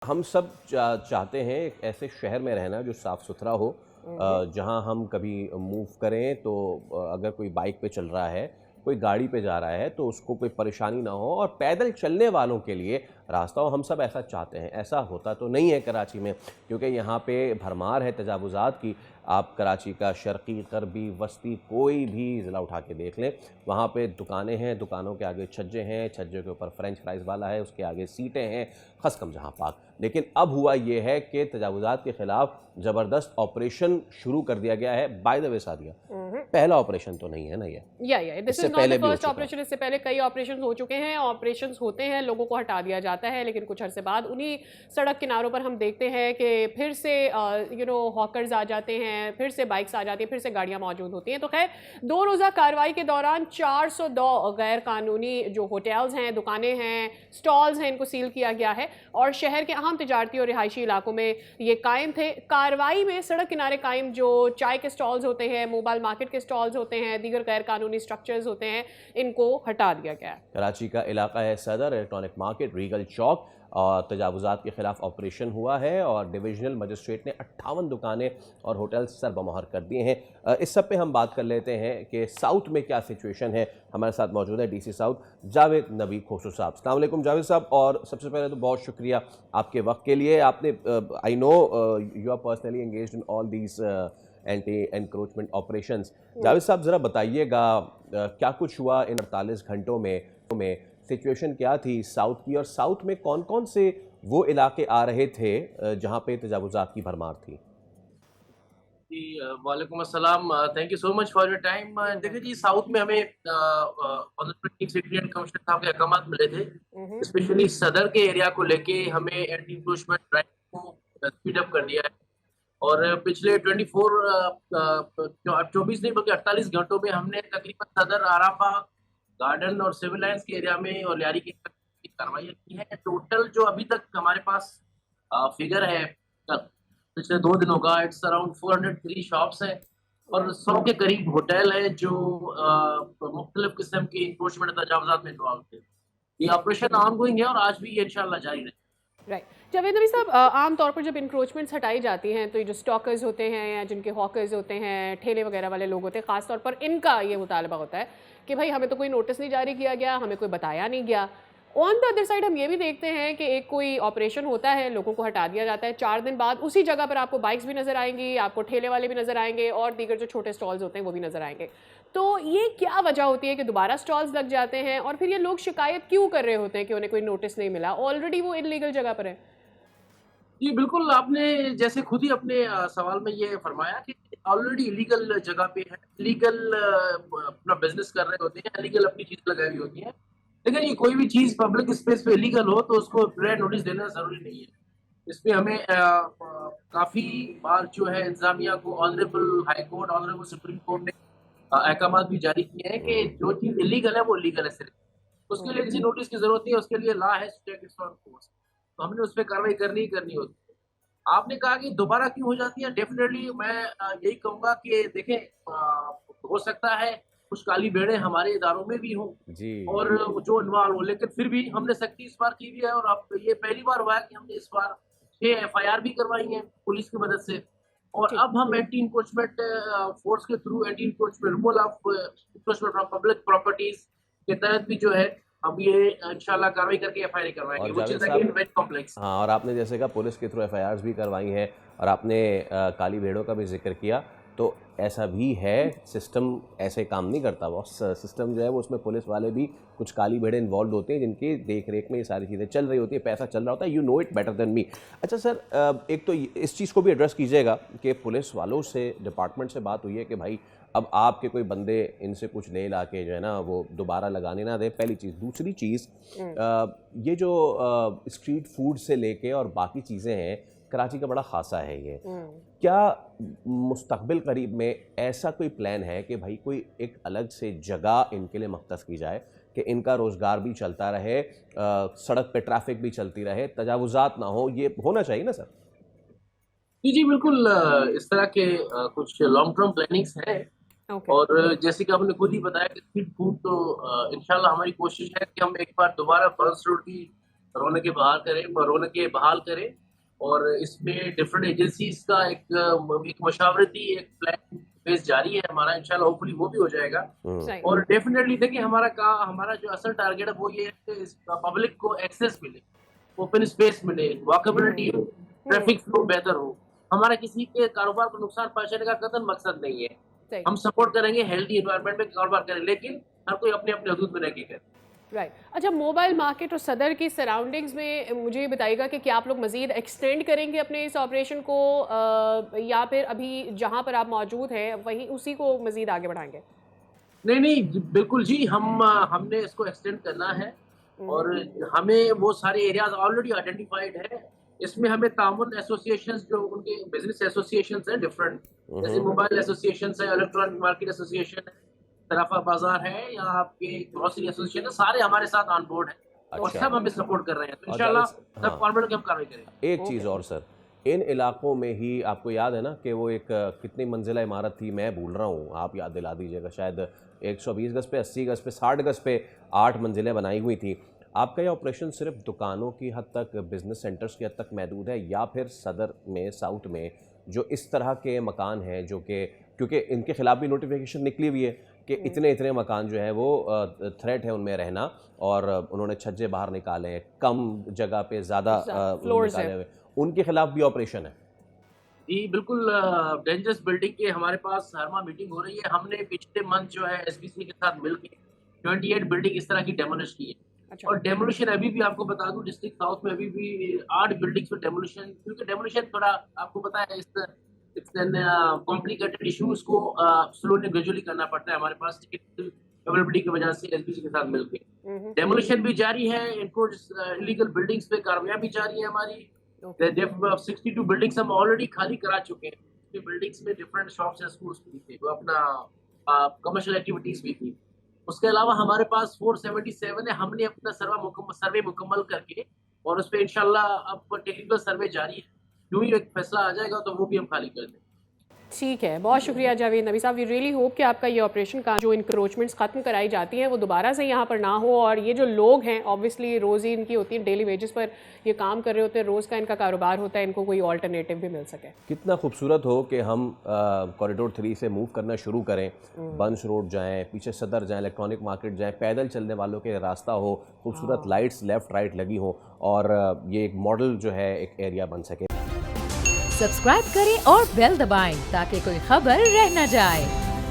हम सब चाहते हैं एक ऐसे शहर में रहना जो साफ़ सुथरा हो, जहां हम कभी मूव करें तो अगर कोई बाइक पे चल रहा है, कोई गाड़ी पे जा रहा है तो उसको कोई परेशानी ना हो, और पैदल चलने वालों के लिए रास्ता हो। हम सब ऐसा चाहते हैं। ऐसा होता तो नहीं है कराची में, क्योंकि यहाँ पे भरमार है तजावुज़ात की। आप कराची का शर्क़ी, ग़रबी, वस्ती कोई भी ज़िला उठा के देख लें, वहाँ पे दुकानें हैं, दुकानों के आगे छज्जे हैं, छज्जे के ऊपर फ्रेंच फ्राइज़ वाला है, उसके आगे सीटें हैं, खस कम जहाँ पाक। लेकिन अब हुआ ये है कि तजावुज़ात के ख़िलाफ़ ज़बरदस्त ऑपरेशन शुरू कर दिया गया है। बाय द वे सादिया, पहला ऑपरेशन तो नहीं है ना ये? या दिस इससे इज नॉट द पहले भी हो फर्स्ट चुका है। ऑपरेशन। इससे पहले कई ऑपरेशंस हो चुके हैं। ऑपरेशंस होते हैं, लोगों को हटा दिया जाता है, लेकिन कुछ अरसे बाद उन्हीं सड़क किनारों पर हम देखते हैं कि फिर से हॉकर्स आ जाते हैं, फिर से बाइक्स आ जाती हैं, फिर से गाड़ियां मौजूद होती हैं। तो खैर, 2 रोज़ा कार्रवाई के दौरान 402 गैर कानूनी जो होटल्स हैं, दुकानें हैं, स्टॉल्स हैं, इनको सील किया गया है और शहर के अहम तिजारती और रिहायशी इलाकों में ये कायम थे। कार्रवाई में सड़क किनारे कायम जो चाय के स्टॉल्स होते हैं, मोबाइल मार्केट के स्टॉल्स होते हैं, दीगर गैर कानूनी स्ट्रक्चर्स होते हैं, इनको हटा दिया गया है। कराची का इलाका है सदर, इलेक्ट्रॉनिक मार्केट, रीगल चौक, और तजावुज़ात के ख़िलाफ़ ऑपरेशन हुआ है और डिविजनल मजिस्ट्रेट ने 58 दुकानें और होटल सरबमहर कर दिए हैं। इस सब पे हम बात कर लेते हैं कि साउथ में क्या सिचुएशन है। हमारे साथ मौजूद है डीसी साउथ जावेद नबी खोसू साहब। अस्सलाम वालेकुम जावेद साहब, और सबसे पहले तो बहुत शुक्रिया आपके वक्त के लिए। आपने I know you are personally engaged in all these anti encroachment operations. Javed sahab, ज़रा बताइएगा क्या कुछ हुआ इन 48 घंटों में सिचुएशन क्या थी साउथ की, और साउथ में कौन कौन से वो इलाके आ रहे थे जहाँ पे तजावुज़ात की भरमार थी? जी, वालेकुम अस्सलाम। Thank you so much for your time. देखिए जी, साउथ में हमें honourable chief secretary and commissioner साहब के अहकामात मिले थे। स्पेशली सदर के एरिया को लेके हमें एंटी इंक्रोचमेंट ड्राइव को स्पीड अप कर दिया है और पिछले 24 नहीं बल्कि 48 घंटों में हमने तकरीबन सदर, आराफा, गार्डन और सिविल लाइन्स के एरिया में और लियारी की कार्रवाई की है। टोटल जो अभी तक हमारे पास फिगर है पिछले 2 दिनों का, इट्स अराउंड 403 शॉप्स हैं और 100 के करीब होटल है जो मुख्तलिफ किस्म के इंक्रोचमेंट तजावुज़ात में इन्वॉल्व थे। ये ऑपरेशन ऑनगोइंग है और आज भी ये इंशाल्लाह जारी रहेगा। राइट। जावेद नबी साहब, आम तौर पर जब इंक्रोचमेंट्स हटाई जाती हैं तो ये जो स्टॉकर्स होते हैं या जिनके हॉकर्स होते हैं, ठेले वगैरह वाले लोग होते हैं, ख़ास तौर पर इनका ये मुतालबा होता है कि भाई हमें तो कोई नोटिस नहीं जारी किया गया, हमें कोई बताया नहीं गया। ऑन द अदर साइड हम ये भी देखते हैं कि एक कोई ऑपरेशन होता है, लोगों को हटा दिया जाता है, 4 दिन बाद उसी जगह पर आपको बाइक्स भी नज़र आएंगी, आपको ठेले वाले भी नज़र आएंगे और दीगर जो छोटे स्टॉल्स होते हैं वो भी नज़र आएंगे। तो ये क्या वजह होती है कि दोबारा स्टॉल्स लग जाते हैं और फिर ये लोग शिकायत क्यों कर रहे होते हैं कि उन्हें कोई नोटिस नहीं मिला, ऑलरेडी वो इलीगल जगह पर है? जी, बिल्कुल, आपने जैसे खुद ही अपने सवाल में ये फरमाया कि ऑलरेडी इलीगल जगह पे है, इलीगल अपना बिज़नेस कर रहे होते हैं, इलीगल अपनी चीज़ लगाई हुई होती हैं। लेकिन ये कोई भी चीज़ पब्लिक स्पेस पे इलीगल हो तो उसको प्रायर नोटिस देना ज़रूरी नहीं है। इसमें हमें काफ़ी बार जो है इंतज़ामिया को honourable high court, honourable supreme court ने अहकामात भी जारी किए हैं कि जो चीज़ इलीगल है वो इलीगल है सिर्फ़। उसके लिए किसी नोटिस की ज़रूरत नहीं है, उसके लिए लॉ है, स्टेट इट्स ऑन फोर्स। तो हमने उस पे कार्रवाई करनी ही करनी होती है। आपने कहा कि दोबारा क्यों हो जाती है? डेफ़िनेटली मैं यही कहूँगा कि देखें, हो सकता है कुछ काली भेड़ें हमारे इदारों में भी हों जी। और जो इन्वॉल्व हो, लेकिन फिर भी हमने सख्ती इस बार की भी है और अब ये पहली बार हुआ है कि हमने इस बार 6 एफआईआर भी करवाई हैं पुलिस की मदद से और ठीक। अब हम एंटी इंक्रोचमेंट फोर्स के through anti encroachment removal of encroachment from public properties के तहत भी जो है हम ये इंशाल्लाह कार्रवाई करके एफआईआर करवाएंगे, और व्हिच जावेद इज अगेन साहब, वेरी कॉम्प्लेक्स। हाँ, और आपने जैसे कहा पुलिस के थ्रू एफआईआर्स भी करवाई हैं, और आपने काली भेड़ों का भी जिक्र किया, तो ऐसा भी है, सिस्टम ऐसे काम नहीं करता। वो सिस्टम जो है वो, उसमें पुलिस वाले भी कुछ काली भेड़ें इन्वॉल्व होते हैं जिनकी देख रेख में ये सारी चीज़ें चल रही होती है, पैसा चल रहा होता है। You know it better than me. अच्छा सर, एक तो इस चीज़ को भी एड्रेस कीजिएगा कि पुलिस वालों से, डिपार्टमेंट से बात हुई है कि भाई अब आपके कोई बंदे इनसे कुछ ले ला के जो है ना वो दोबारा लगाने ना दे, पहली चीज़। दूसरी चीज़, ये जो स्ट्रीट फूड से लेके और बाकी चीज़ें हैं, कराची का बड़ा खासा है ये। क्या मुस्तकबिल करीब में ऐसा कोई प्लान है कि भाई कोई एक अलग से जगह इनके लिए मख्तस की जाए कि इनका रोज़गार भी चलता रहे, सड़क पे ट्रैफिक भी चलती रहे, तजावुज़ात ना हो? ये होना चाहिए ना सर? जी, जी, बिल्कुल, इस तरह के कुछ लॉन्ग टर्म प्लानिंग्स हैं ओके। और जैसे कि आपने खुद ही बताया कि स्ट्रीट फूड तो इंशाल्लाह हमारी कोशिश है कि हम एक बार दोबारा बर्न्स रोड की रौनकें बहाल करें और इसमें डिफरेंट एजेंसीज का एक मशावरती एक प्लान फेज जारी है हमारा, इंशाल्लाह होपफुली वो भी हो जाएगा। सही। और डेफिनेटली देखिए हमारा जो असल टारगेट है वो ये है कि पब्लिक को एक्सेस मिले, ओपन स्पेस मिले, वॉकेबिलिटी हो, ट्रैफिक फ्लो बेहतर हो। हमारा किसी के कारोबार को नुकसान पहुंचाने का कतई मकसद नहीं है। सही। हम सपोर्ट करेंगे हेल्दी एनवायरनमेंट में कारोबार करें, लेकिन हर कोई अपने अपने हदूद में रह के करे। राइट। अच्छा, मोबाइल मार्केट और सदर की सराउंडिंग्स में मुझे ये बताइएगा कि क्या आप लोग मज़ीद एक्सटेंड करेंगे अपने इस ऑपरेशन को या फिर अभी जहाँ पर आप मौजूद हैं वहीं उसी को मज़ीद आगे बढ़ाएंगे? नहीं बिल्कुल जी, हमने इसको एक्सटेंड करना है और हमें वो सारे एरियाज ऑलरेडी आइडेंटिफाइड है। इसमें हमें तामुन एसोसिएशंस जो उनके बिजनेस एसोसिएशंस हैं डिफरेंट, जैसे मोबाइल एसोसिएशंस है, इलेक्ट्रॉनिक मार्केट एसोसिएशन है, सराफा बाजार है या आपके ग्रोसरी एसोसिएशन है, सारे हमारे साथ ऑन बोर्ड है और अच्छा। सब हमें सपोर्ट कर रहे हैं। तो और इंशाल्लाह हाँ। सब कॉन्फिडेंट कि हम कार्रवाई करेंगे। एक चीज़ और सर, इन इलाकों में ही आपको याद है ना कि वो एक कितनी मंजिला इमारत थी, मैं भूल रहा हूँ, आप याद दिला दीजिएगा, शायद 120 गज पे, 80 गज पे, 60 गज पे 8 मंजिलें बनाई हुई थी। आपका ये ऑपरेशन सिर्फ दुकानों की हद तक, बिजनेस सेंटर्स की हद तक महदूद है या फिर सदर में, साउथ में जो इस तरह के मकान हैं जो कि, क्योंकि इनके खिलाफ भी नोटिफिकेशन निकली हुई है कि इतने इतने मकान जो है वो थ्रेट है उनमें रहना और उन्होंने छज्जे बाहर निकाले हैं, कम जगह पे ज़्यादा फ्लोर्स निकाले हैं। हुए, उनके खिलाफ भी ऑपरेशन है? जी बिल्कुल, डेंजरस बिल्डिंग के हमारे पास हर माह मीटिंग हो रही है। हमने पिछले मंथ जो है एसबीसी के साथ मिलकर 28 बिल्डिंग इस तरह की डेमोलिश की है। अच्छा। और डेमोलिशन अभी भी आपको बता दूं, डिस्ट्रिक्ट साउथ में अभी भी 8 बिल्डिंग्स पे डेमोलिशन, क्योंकि डेमोलिशन थोड़ा आपको पता है इट्स एन कॉम्प्लिकेटेड इशू, उसको स्लोली ग्रेजुअली करना पड़ता है हमारे पास अवेलेबिलिटी की वजह से एसबीसी के साथ मिलकर। डेमोलिशन भी जारी है, इनको इलीगल बिल्डिंग्स पे कार्रवाई भी जारी है हमारी। 62 बिल्डिंग्स हम ऑलरेडी खाली करा चुके हैं। बिल्डिंग्स में डिफरेंट शॉप्स एंड स्कूल्स भी थे, वो अपना कमर्शियल एक्टिविटीज भी थी। उसके अलावा हमारे पास 477 है। हमने अपना सर्वे मुकम्मल करके और उस पर इंशाल्लाह अब टेक्निकल सर्वे जारी है, जो ही एक फैसला आ जाएगा तो वो भी हम खाली कर देंगे। ठीक है, बहुत शुक्रिया जावेद नबी साहब। वी रियली होप कि आपका ये ऑपरेशन का जो इंक्रोचमेंट्स ख़त्म कराई जाती हैं वो दोबारा से यहाँ पर ना हो और ये जो लोग हैं ऑब्वियसली रोज़ी इनकी होती है, डेली वेजेस पर ये काम कर रहे होते हैं, रोज़ का इनका कारोबार होता है, इनको कोई ऑल्टरनेटिव भी मिल सके। कितना खूबसूरत हो कि हम कॉरिडोर 3 से मूव करना शुरू करें, बंश रोड जाएं, पीछे सदर जाएं, इलेक्ट्रॉनिक मार्केट जाएं, पैदल चलने वालों के रास्ता हो, खूबसूरत लाइट्स लेफ़्ट राइट लगी हो और ये एक मॉडल जो है एक एरिया बन सके। सब्सक्राइब करें और बेल दबाएं ताकि कोई खबर रह न जाए।